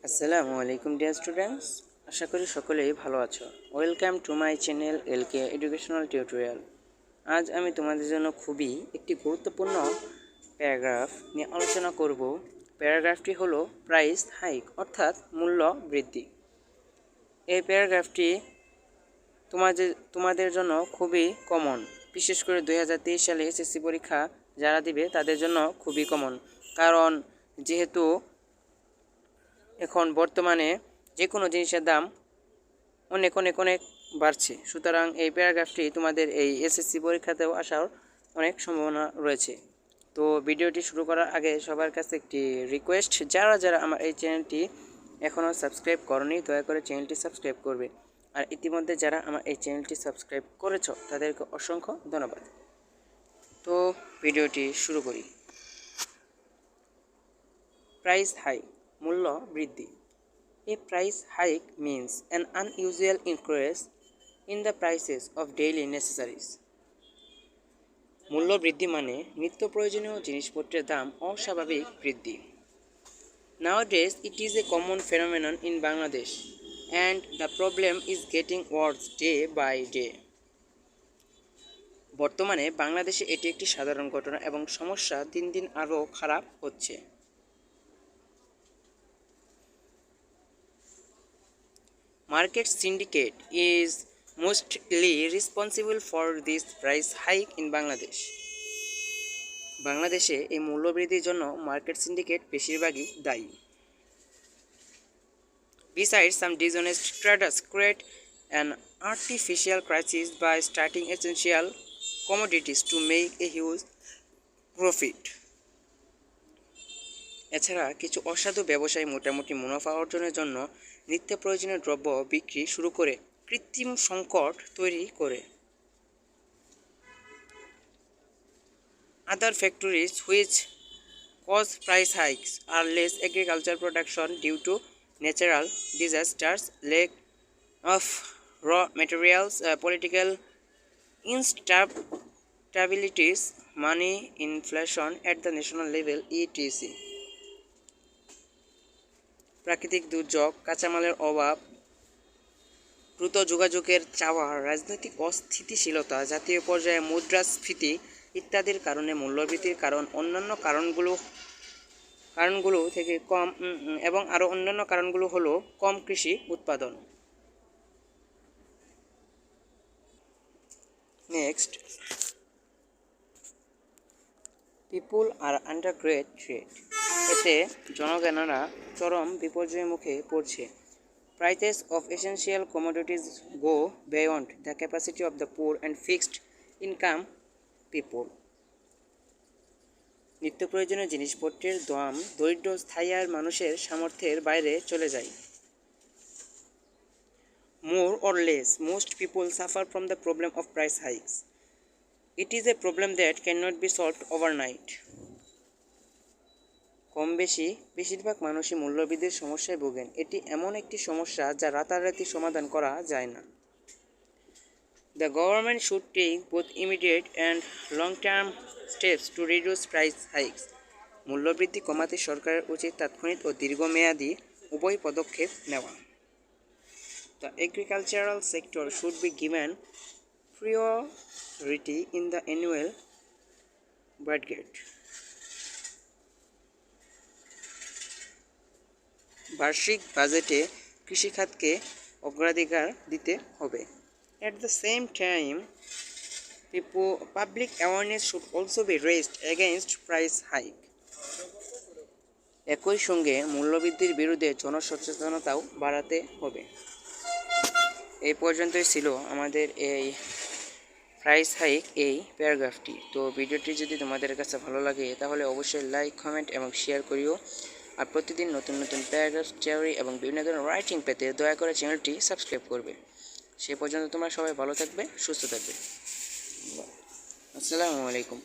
আসসালামু আলাইকুম dear students, আশা করি সকলেই ভালো আছো। Welcome to my channel L K educational tutorial. আজ আমি তোমাদের জন্য খুবই একটি গুরুত্বপূর্ণ প্যারাগ্রাফ নিয়ে আলোচনা করব। প্যারাগ্রাফটি হলো প্রাইস হাইক অর্থাৎ মূল্য বৃদ্ধি। এই প্যারাগ্রাফটি তোমাদের জন্য খুবই কমন, বিশেষ করে 2023 সালে এসএসসি পরীক্ষা যারা দিবে তাদের জন্য খুবই কমন, কারণ যেহেতু এখন বর্তমানে যে কোনো জিনিসের দাম অনেক অনেক অনেক বাড়ছে, সুতরাং এই প্যারাগ্রাফটি তোমাদের এই এসএসসি পরীক্ষাতেও আসার অনেক সম্ভাবনা রয়েছে। তো ভিডিওটি শুরু করার আগে সবার কাছে একটি রিকোয়েস্ট, যারা যারা আমার এই চ্যানেলটি এখনও সাবস্ক্রাইব করনি দয়া করে চ্যানেলটি সাবস্ক্রাইব করবে, আর ইতিমধ্যে যারা আমার এই চ্যানেলটি সাবস্ক্রাইব করেছো তাদেরকে অসংখ্য ধন্যবাদ। তো ভিডিওটি শুরু করি। প্রাইস হাই, মূল্য বৃদ্ধি। A price hike means an unusual increase in the prices of daily necessaries. মূল্য বৃদ্ধি মানে নিত্য প্রয়োজনীয় জিনিসপত্রের দাম অস্বাভাবিক বৃদ্ধি। Nowadays it is a common phenomenon in Bangladesh and the problem is getting worse day by day. বর্তমানে বাংলাদেশে এটি একটি সাধারণ ঘটনা এবং সমস্যা দিন দিন আরও খারাপ হচ্ছে। Market syndicate is mostly responsible for this price hike in Bangladesh. বাংলাদেশে এই মূল্যবৃদ্ধির জন্য মার্কেট সিন্ডিকেট বেশিরভাগই দায়ী। Besides, some dishonest traders create an artificial crisis by starting essential commodities to make a huge profit. এছাড়া কিছু অসাধু ব্যবসায়ী মোটামুটি মুনাফা অর্জনের জন্য নিত্য প্রয়োজনীয় দ্রব্য বিক্রি শুরু করে কৃত্রিম সংকট তৈরি করে। Other factors which cause price hikes are less agricultural production due to natural disasters, lack of raw materials, political instabilities, money inflation at the national level, etc. প্রাকৃতিক দুর্যোগ, কাঁচামালের অভাব, দ্রুত যোগাযোগের চাওয়া, রাজনৈতিক অস্থিতিশীলতা, জাতীয় পর্যায়ে মুদ্রাস্ফীতি ইত্যাদির কারণে মূল্যবৃদ্ধির কারণ অন্যান্য কারণগুলো থেকে কম এবং আরও অন্যান্য কারণগুলো হলো কম কৃষি উৎপাদন। নেক্সট, পিপুল আর আন্ডার গ্রেট থ্রেট। এতে জনগণেরা চরম বিপর্যয়ের মুখে পড়ছে। Prices of essential commodities go beyond the capacity of the poor and fixed income people. নিত্য প্রয়োজনীয় জিনিসপত্রের দাম দরিদ্র স্থায়ী আর মানুষের সামর্থ্যের বাইরে চলে যায়। More or less, most people suffer from the problem of price hikes. It is a problem that cannot be solved overnight. কম বেশি বেশিরভাগ মানুষই মূল্যবৃদ্ধির সমস্যায় ভোগেন। এটি এমন একটি সমস্যা যা রাতারাতি সমাধান করা যায় না। The government should take both immediate and long-term steps to reduce price hikes. মূল্যবৃদ্ধি কমাতে সরকারের উচিত তাৎক্ষণিক ও দীর্ঘমেয়াদী উভয় পদক্ষেপ নেওয়া। The agricultural sector should be given priority in the annual budget. বার্ষিক বাজেটে কৃষিখাতকে অগ্রাধিকার দিতে হবে। At the same time, public awareness should also be raised against price hike. একই সঙ্গে মূল্যবৃদ্ধির বিরুদ্ধে জনসচেতনতাও বাড়াতে হবে। এই পর্যন্তই ছিল আমাদের এই প্রাইস হাইক এই প্যারাগ্রাফটি। তো ভিডিওটি যদি তোমাদের কাছে ভালো লাগে তাহলে অবশ্যই লাইক, কমেন্ট এবং শেয়ার করিও। আর প্রতিদিন নতুন নতুন প্যারাগ্রাফ, থিওরি এবং বিভিন্ন ধরনের রাইটিং পেতে দয়া করে চ্যানেলটি সাবস্ক্রাইব করবে। সে পর্যন্ত তোমরা সবাই ভালো থাকবে, সুস্থ থাকবে। আসসালামু আলাইকুম।